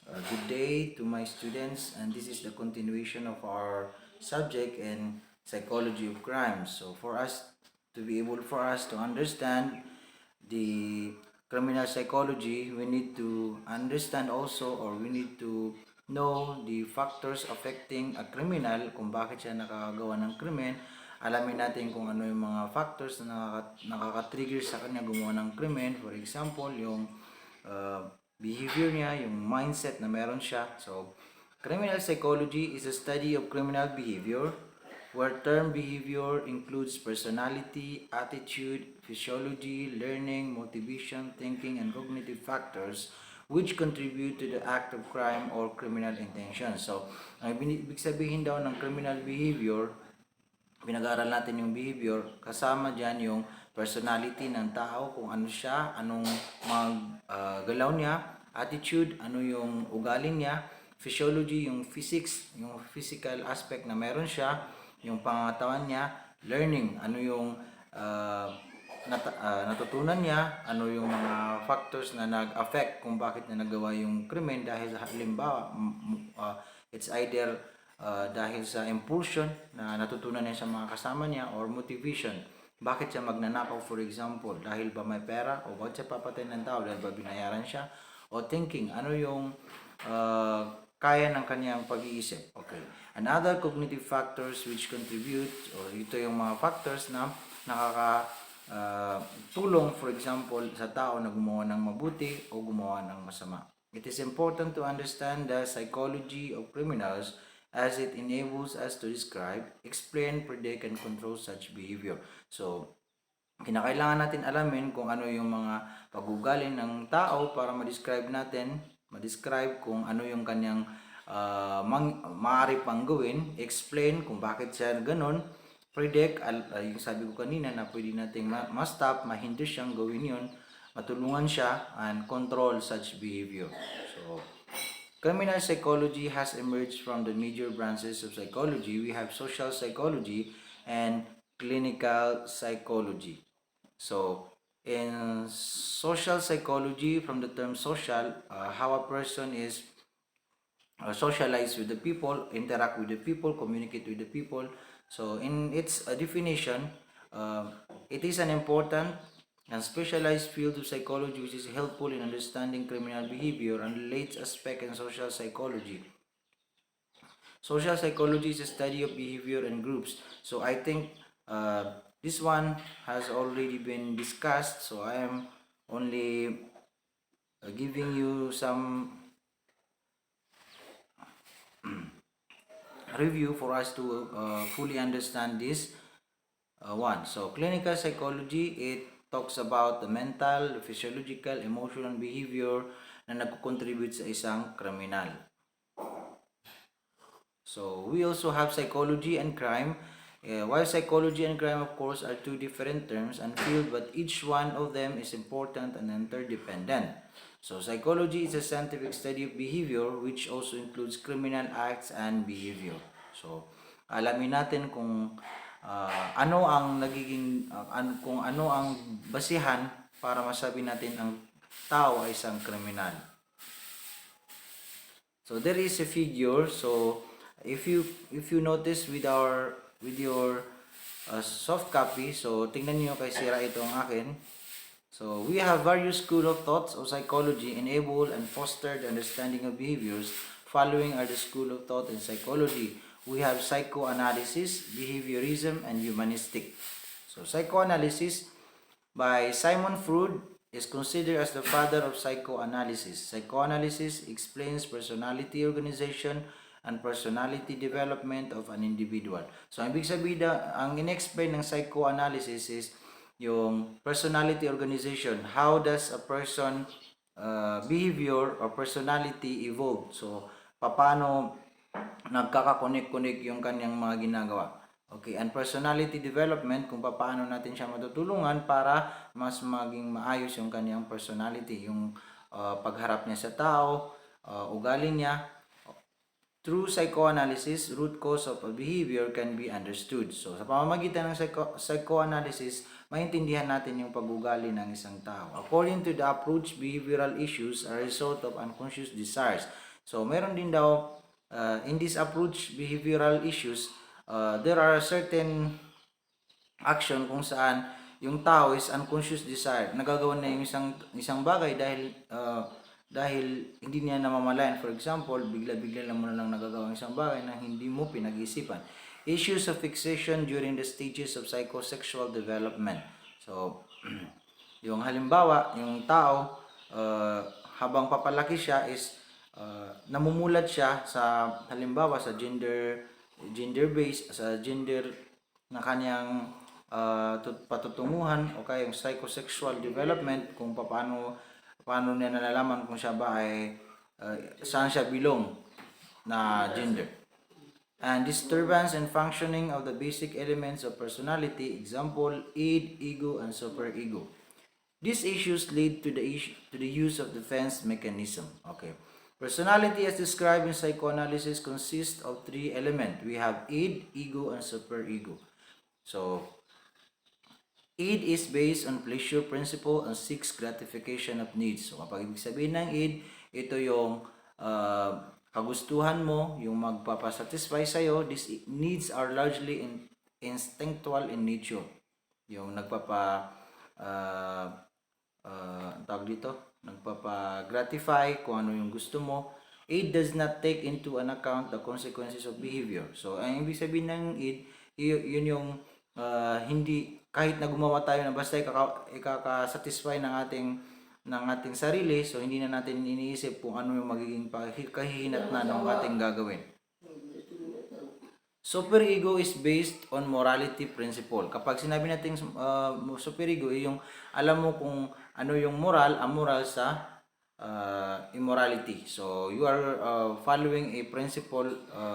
Good day to my students, and this is the continuation of our subject in psychology of crime. So, for us to understand the criminal psychology, we need to understand also, or we need to know the factors affecting a criminal, kung bakit siya nakagawa ng krimen. Alamin natin kung ano yung mga factors na nakaka-trigger sa kanya gumawa ng krimen. For example, yung behavior niya, yung mindset na meron siya. So, criminal psychology is a study of criminal behavior where term behavior includes personality, attitude, physiology, learning, motivation, thinking, and cognitive factors which contribute to the act of crime or criminal intention. So, ang ibig sabihin daw ng criminal behavior, pinag-aaral natin yung behavior, kasama dyan yung personality ng tao, kung ano siya, anong galaw niya, attitude, ano yung ugali niya, physiology, yung physics, yung physical aspect na meron siya, yung pangatawan niya, learning, ano yung natutunan niya, ano yung mga factors na nag-affect kung bakit niya nagawa yung krimen, dahil halimbawa it's either dahil sa impulsion na natutunan niya sa mga kasama niya, or motivation. Bakit siya magnanakaw, for example? Dahil ba may pera? O bakit siya papatay ng tao? Dahil ba binayaran siya? O thinking, ano yung kaya ng kanyang pag-iisip? Okay. Another cognitive factors which contribute, o ito yung mga factors na tulong, for example, sa tao na gumawa ng mabuti o gumawa ng masama. It is important to understand the psychology of criminals as it enables us to describe, explain, predict, and control such behavior. So, kinakailangan natin alamin kung ano yung mga pag-ugali ng tao para ma-describe kung ano yung kanyang maaari pang gawin, explain kung bakit siya ganun, predict, yung sabi ko kanina na pwede nating ma-stop, ma-hinder siyang gawin yun, matulungan siya, and control such behavior. So, criminal psychology has emerged from the major branches of psychology. We have social psychology and clinical psychology. So, in social psychology, from the term social, how a person is socialize with the people, interact with the people, communicate with the people. So, in its definition, it is an important and specialized field of psychology which is helpful in understanding criminal behavior and relates aspect in social psychology. Social psychology is a study of behavior and groups. So I think this one has already been discussed. So I am only giving you some review for us to fully understand this one. So clinical psychology, it talks about the mental, the physiological, emotional behavior na nagko-contribute sa isang kriminal. So we also have psychology and crime. While psychology and crime, of course, are two different terms and fields, but each one of them is important and interdependent. So psychology is a scientific study of behavior which also includes criminal acts and behavior. So alamin natin kung ano ang nagiging kung ano ang basihan para masabi natin ang tao ay isang kriminal. So there is a figure. So if you notice with your soft copy, so tingnan niyo kay sira ito ang akin. So we have various school of thoughts of psychology enable and foster the understanding of behaviors. Following are the school of thought in psychology. We have psychoanalysis, behaviorism, and humanistic. So psychoanalysis by Simon Freud is considered as the father of psychoanalysis. Psychoanalysis explains personality organization and personality development of an individual. So, ang ibig sabihin ang in-explain ng psychoanalysis is yung personality organization. How does a person behavior or personality evolve? So, paano nagkakakonek-konek yung kanyang mga ginagawa. Okay, and personality development, kung paano natin siya matutulungan para mas maging maayos yung kanyang personality, yung pagharap niya sa tao, ugali niya. Through psychoanalysis, root cause of a behavior can be understood. So, sa pamamagitan ng psychoanalysis, maintindihan natin yung pag-ugali ng isang tao. According to the approach, behavioral issues are a result of unconscious desires. So meron din daw in this approach behavioral issues, there are certain action kung saan yung tao is unconscious desire. Nagagawa na yung isang bagay dahil hindi niya namamalayan. For example, bigla-bigla lang mo na lang nagagawa ng isang bagay na hindi mo pinag-isipan. Issues of fixation during the stages of psychosexual development. So, yung halimbawa, yung tao, habang papalaki siya is namumulat siya sa halimbawa sa gender based sa gender na kanyang patutunguhan o kaya yung psychosexual development kung paano niya nalalaman kung siya ba ay saan siya bilong na gender. And disturbance and functioning of the basic elements of personality, example, id, ego, and superego. These issues lead to the use of defense mechanism. Okay. Personality as described in psychoanalysis consists of three elements. We have id, ego, and superego. So, id is based on pleasure principle and seeks gratification of needs. So, kapag ibig sabihin ng id, ito yung kagustuhan mo, yung magpapasatisfy sa'yo. These needs are largely instinctual in nature. Yung tawag dito, nagpapa-gratify kung ano yung gusto mo. Id does not take into an account the consequences of behavior. So, ang ibig sabihin ng id, yun yung hindi, kahit na gumawa tayo na basta ikakasatisfy ng ating sarili, so hindi na natin iniisip kung ano yung magiging kahihinatnan ng ating gagawin. Superego is based on morality principle. Kapag sinabi natin superego, yung alam mo kung ano yung moral, ang moral sa immorality. So, you are following a principle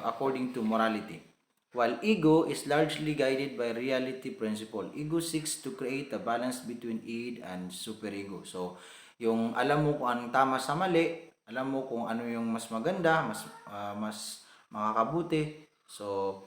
according to morality. While ego is largely guided by reality principle. Ego seeks to create a balance between id and superego. So, yung alam mo kung anong tama sa mali, alam mo kung ano yung mas maganda, mas makakabuti. So,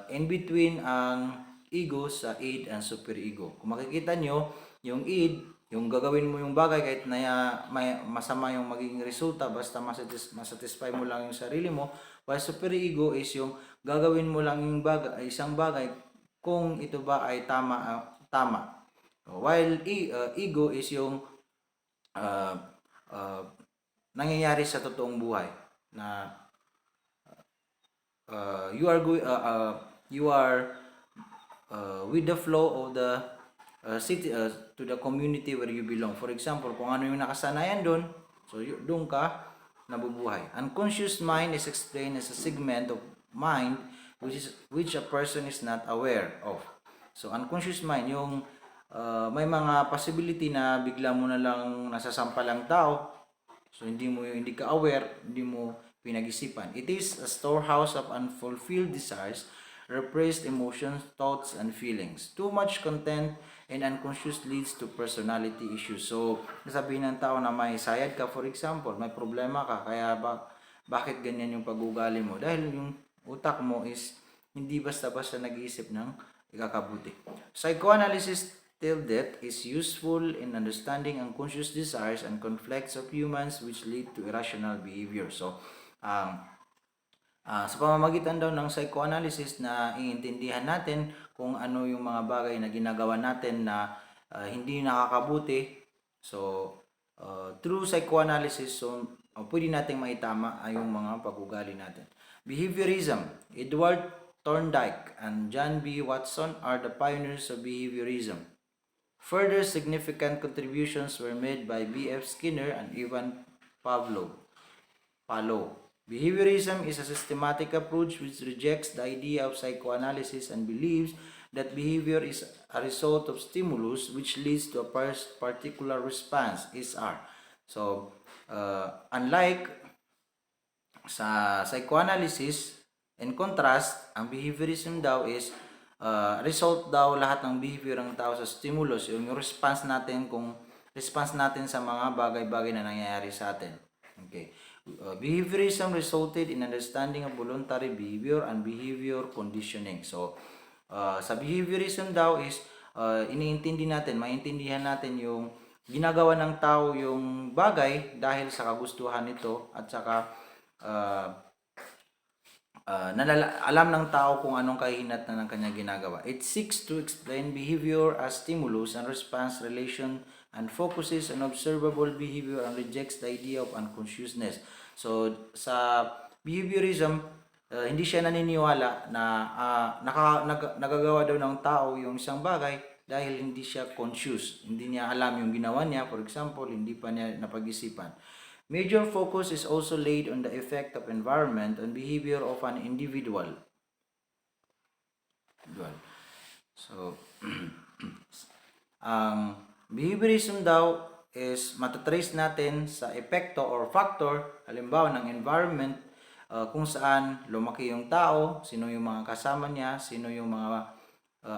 in between ang ego sa id and superego. Kung makikita nyo, yung id, yung gagawin mo yung bagay kahit na masama yung magiging resulta, basta masatisfy mo lang yung sarili mo. While superego is yung gagawin mo lang yung isang bagay kung ito ba ay tama. While ego is yung nangyayari sa totoong buhay na you are with the flow of the city to the community where you belong. For example, kung ano yung nakasanayan doon, so doon ka nabubuhay. Unconscious mind is explained as a segment of mind which a person is not aware of. So unconscious mind, yung may mga possibility na bigla mo na lang nasasampalang tao. So hindi ka aware, hindi mo pinag-isipan. It is a storehouse of unfulfilled desires, repressed emotions, thoughts, and feelings. Too much content and unconscious leads to personality issues. So, nasabihin ng tao na may sayad ka, for example, may problema ka, kaya bakit ganyan yung pag-ugali mo? Dahil yung utak mo is hindi basta-basta nag-iisip ng ikakabuti. Psychoanalysis till death is useful in understanding unconscious desires and conflicts of humans which lead to irrational behavior. So, sa pamamagitan daw ng psychoanalysis na iintindihan natin kung ano yung mga bagay na ginagawa natin na hindi nakakabuti. So, through psychoanalysis, so, pwede nating maitama yung mga pag-ugali natin. Behaviorism. Edward Thorndike and John B. Watson are the pioneers of behaviorism. Further significant contributions were made by B.F. Skinner and Ivan Pavlov. Behaviorism is a systematic approach which rejects the idea of psychoanalysis and believes that behavior is a result of stimulus which leads to a particular response, SR. So, unlike sa psychoanalysis, in contrast, ang behaviorism daw is result daw lahat ng behavior ng tao sa stimulus, yung response natin sa mga bagay-bagay na nangyayari sa atin. Okay. Behaviorism resulted in understanding of voluntary behavior and behavior conditioning. So, sa behaviorism daw is maintindihan natin yung ginagawa ng tao yung bagay dahil sa kagustuhan nito at saka uh, alam ng tao kung anong kahinatnan ng kanyang ginagawa. It seeks to explain behavior as stimulus and response relation and focuses on observable behavior and rejects the idea of unconsciousness. So, sa behaviorism, hindi siya naniniwala na nagagawa daw ng tao yung isang bagay dahil hindi siya conscious. Hindi niya alam yung ginawa niya. For example, hindi pa niya napag-isipan. Major focus is also laid on the effect of environment on behavior of an individual. So, ang behaviorism daw is matatrace natin sa epekto or factor, halimbawa ng environment, kung saan lumaki yung tao, sino yung mga kasama niya, sino yung mga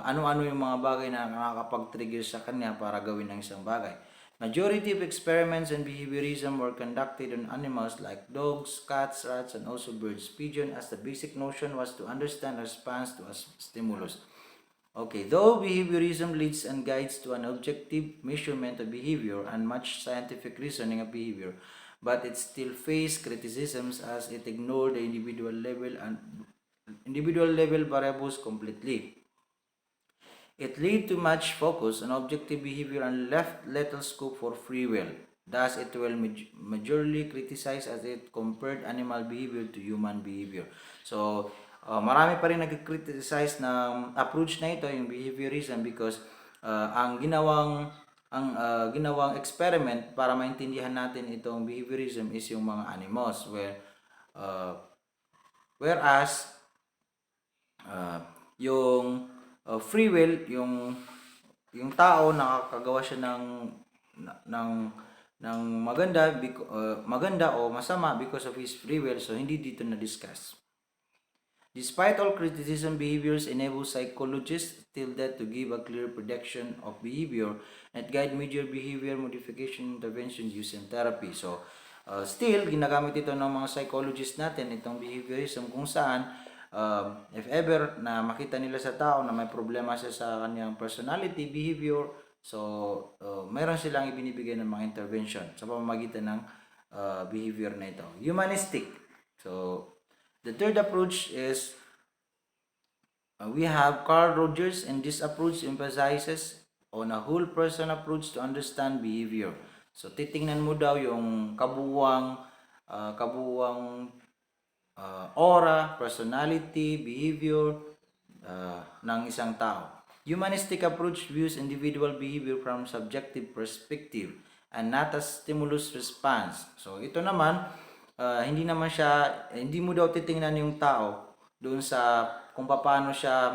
ano-ano yung mga bagay na nakakapag-trigger sa kanya para gawin ng isang bagay. Majority of experiments in behaviorism were conducted on animals like dogs, cats, rats, and also birds. Pigeon, as the basic notion was to understand response to a stimulus. Okay, though behaviorism leads and guides to an objective measurement of behavior and much scientific reasoning of behavior, but it still faced criticisms as it ignored the individual level variables completely. It led to much focus on objective behavior and left little scope for free will. Thus, it will majorly criticized as it compared animal behavior to human behavior. So, marami pa rin nag-criticize na approach na ito, yung behaviorism, because ang ginawang experiment para maintindihan natin itong behaviorism is yung mga animals, whereas yung free will, yung tao nakakagawa siya ng maganda o masama because of his free will, so hindi dito na discuss. Despite all criticism, behaviors enable psychologists still that to give a clear prediction of behavior and guide major behavior modification interventions used in therapy. So still ginagamit ito ng mga psychologists natin, itong behaviorism, kung saan if ever na makita nila sa tao na may problema siya sa kanyang personality, behavior, so mayroon silang ibinibigay ng mga intervention sa pamamagitan ng behavior na ito. Humanistic. So the third approach is we have Carl Rogers, and this approach emphasizes on a whole person approach to understand behavior. So titingnan mo daw yung kabuuang aura, personality, behavior ng isang tao. Humanistic approach views individual behavior from subjective perspective and not as stimulus response. So ito naman, hindi mo daw titingnan yung tao doon sa kung paano siya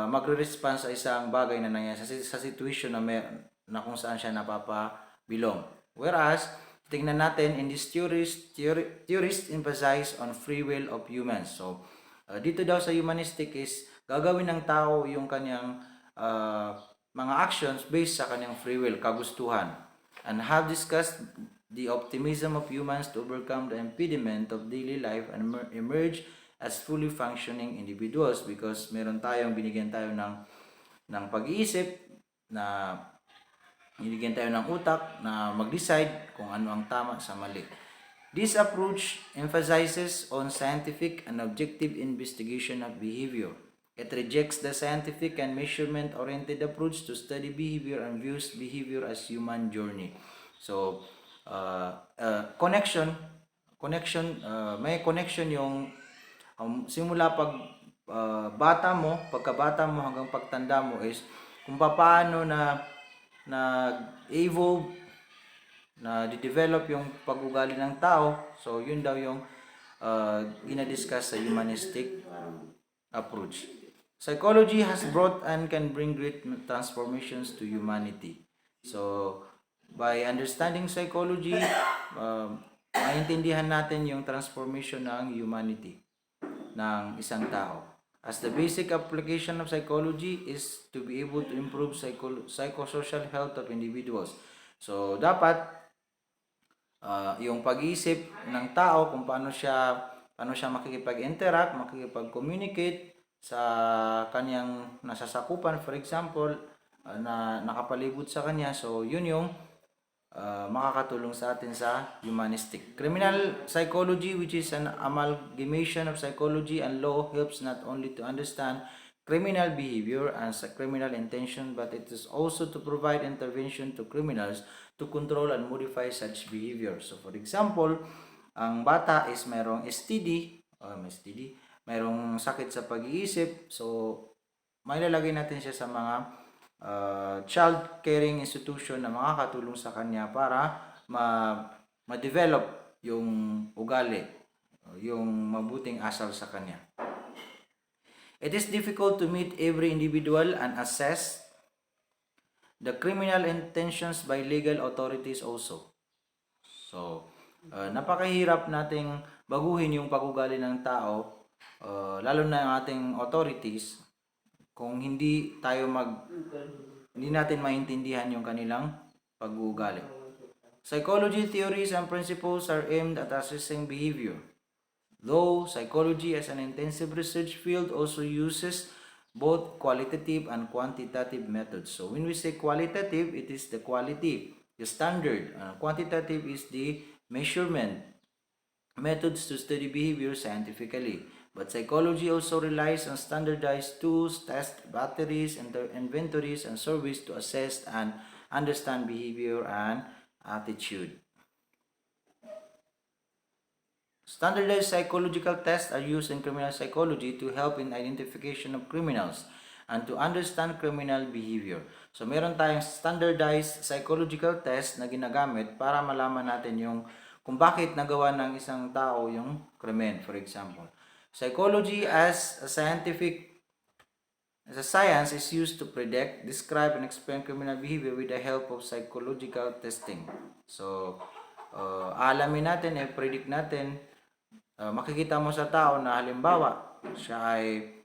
magre-respond sa isang bagay na nangyayari sa situation na kung saan siya napapabilong. Whereas tingnan natin, in this theorists emphasize on free will of humans. So, dito daw sa humanistic is gagawin ng tao yung kanyang mga actions based sa kanyang free will, kagustuhan. And have discussed the optimism of humans to overcome the impediment of daily life and emerge as fully functioning individuals, because binigyan tayo ng pag-iisip, na binigyan tayo ng utak na mag-decide kung ano ang tama sa mali. This approach emphasizes on scientific and objective investigation of behavior. It rejects the scientific and measurement-oriented approach to study behavior and views behavior as human journey. So, may connection yung simula pagkabata mo hanggang pagtanda mo is kung paano nag-evolve, na develop yung pag-ugali ng tao. So yun daw yung ginadiscuss sa humanistic approach. Psychology has brought and can bring great transformations to humanity. So by understanding psychology, maintindihan natin yung transformation ng humanity ng isang tao. As the basic application of psychology is to be able to improve psychosocial health of individuals. So, dapat yung pag-iisip ng tao kung paano siya makikipag-interact, makikipag-communicate sa kanyang nasasakupan, for example, na nakapalibot sa kanya. So, yun yung makakatulong sa atin sa humanistic. Criminal psychology, which is an amalgamation of psychology and law, helps not only to understand criminal behavior and criminal intention, but it is also to provide intervention to criminals to control and modify such behavior. So for example, ang bata is mayroong mayroong sakit sa pag-iisip, so may lalagay natin siya sa mga child caring institution na makakatulong sa kanya para ma-develop yung ugali, yung mabuting asal sa kanya. It is difficult to meet every individual and assess the criminal intentions by legal authorities also. So, napakahirap nating baguhin yung pag-ugali ng tao, lalo na yung ating authorities, kung hindi natin maintindihan yung kanilang pag-uugali. Psychology theories and principles are aimed at assessing behavior. Though psychology as an intensive research field also uses both qualitative and quantitative methods. So when we say qualitative, it is the quality, the standard. Quantitative is the measurement methods to study behavior scientifically. But psychology also relies on standardized tools, test batteries, inventories, and surveys to assess and understand behavior and attitude. Standardized psychological tests are used in criminal psychology to help in identification of criminals and to understand criminal behavior. So meron tayong standardized psychological test na ginagamit para malaman natin kung bakit nagawa ng isang tao yung krimen, for example. Psychology as a science is used to predict, describe, and explain criminal behavior with the help of psychological testing. So, alamin natin, predict natin, makikita mo sa tao na halimbawa, siya ay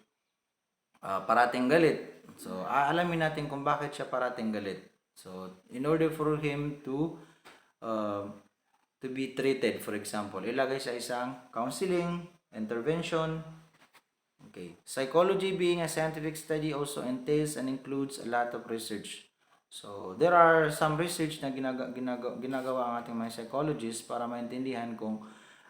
parating galit. So, alamin natin kung bakit siya parating galit. So, in order for him to be treated, for example, ilagay sa isang counseling, intervention. Okay. Psychology being a scientific study also entails and includes a lot of research. So, there are some research na ginagawa ang ating mga psychologists para maintindihan kung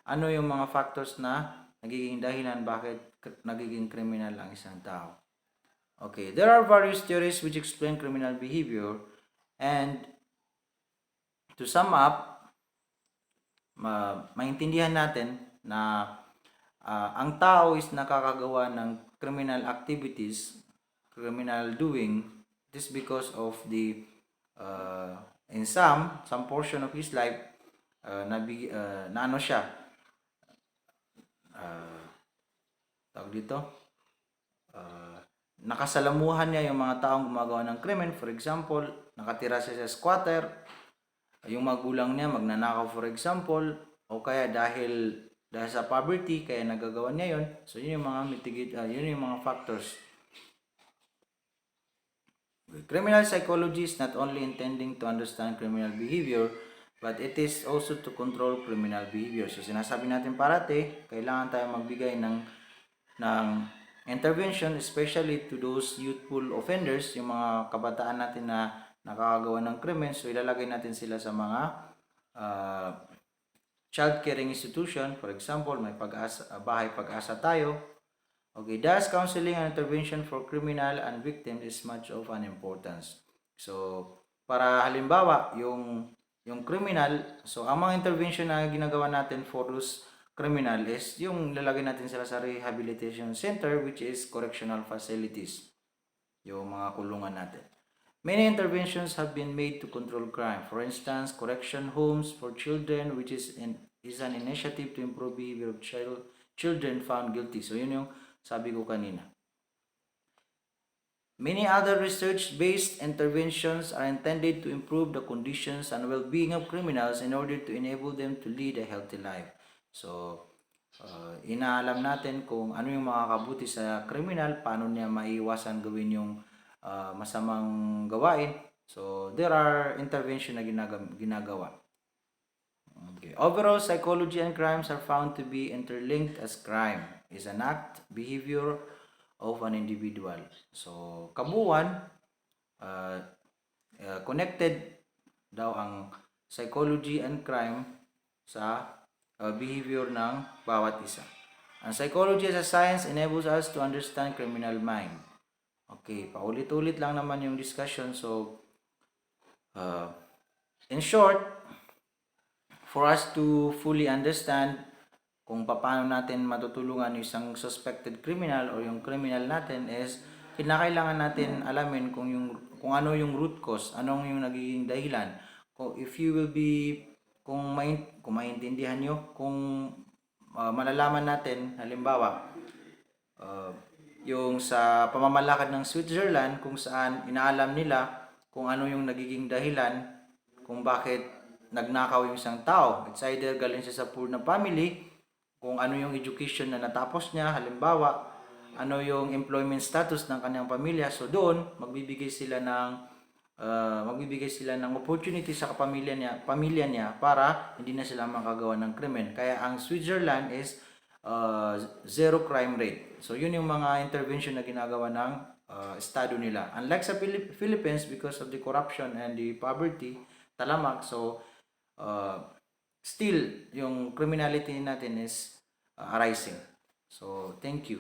ano yung mga factors na nagiging dahilan bakit nagiging criminal ang isang tao. Okay. There are various theories which explain criminal behavior, and to sum up, maintindihan natin na ang tao is nakakagawa ng criminal activities, criminal doing. This because of the in some portion of his life na ano siya tawag dito, nakasalamuhan niya yung mga taong gumagawa ng krimen. For example, nakatira siya sa squatter, yung magulang niya magnanakaw, for example, o kaya dahil sa poverty, kaya nagagawa niya yon. So, yun yung mga yun yung mga factors. Criminal psychology is not only intending to understand criminal behavior, but it is also to control criminal behavior. So, sinasabi natin parati, kailangan tayo magbigay ng intervention, especially to those youthful offenders, yung mga kabataan natin na nakakagawa ng krimen. So, ilalagay natin sila sa mga child caring institution. For example, may bahay pag-asa tayo. Okay, thus counseling and intervention for criminal and victims is much of an importance. So, para halimbawa, yung criminal, so ang mga intervention na ginagawa natin for those criminal is yung lalagay natin sila sa rehabilitation center, which is correctional facilities, yung mga kulungan natin. Many interventions have been made to control crime. For instance, correction homes for children, which is an initiative to improve behavior of children found guilty. So, yun yung sabi ko kanina. Many other research-based interventions are intended to improve the conditions and well-being of criminals in order to enable them to lead a healthy life. So, inaalam natin kung ano yung makakabuti sa criminal, paano niya maiwasan gawin yung masamang gawain. So, there are intervention na ginagawa. Okay. Overall, psychology and crimes are found to be interlinked, as crime is an act, behavior of an individual. So, kabuuan, connected daw ang psychology and crime sa behavior ng bawat isa. Ang psychology as a science enables us to understand criminal mind. Okay, paulit-ulit lang naman yung discussion. So, in short, for us to fully understand kung paano natin matutulungan yung isang suspected criminal o yung criminal natin is kinakailangan natin alamin kung ano yung root cause, anong yung nagiging dahilan. Kung maintindihan nyo, kung malalaman natin, halimbawa, yung sa pamamalakad ng Switzerland kung saan inaalam nila kung ano yung nagiging dahilan kung bakit nagnakaw yung isang tao. It's either galing siya sa poor na family, kung ano yung education na natapos niya, halimbawa, ano yung employment status ng kanyang pamilya. So doon, magbibigay sila ng opportunity sa pamilya niya para hindi na sila makagawa ng krimen. Kaya ang Switzerland is zero crime rate. So yun yung mga intervention na ginagawa ng estado nila. Unlike sa Philippines, because of the corruption and the poverty, talamak. So still yung criminality natin is arising. So thank you.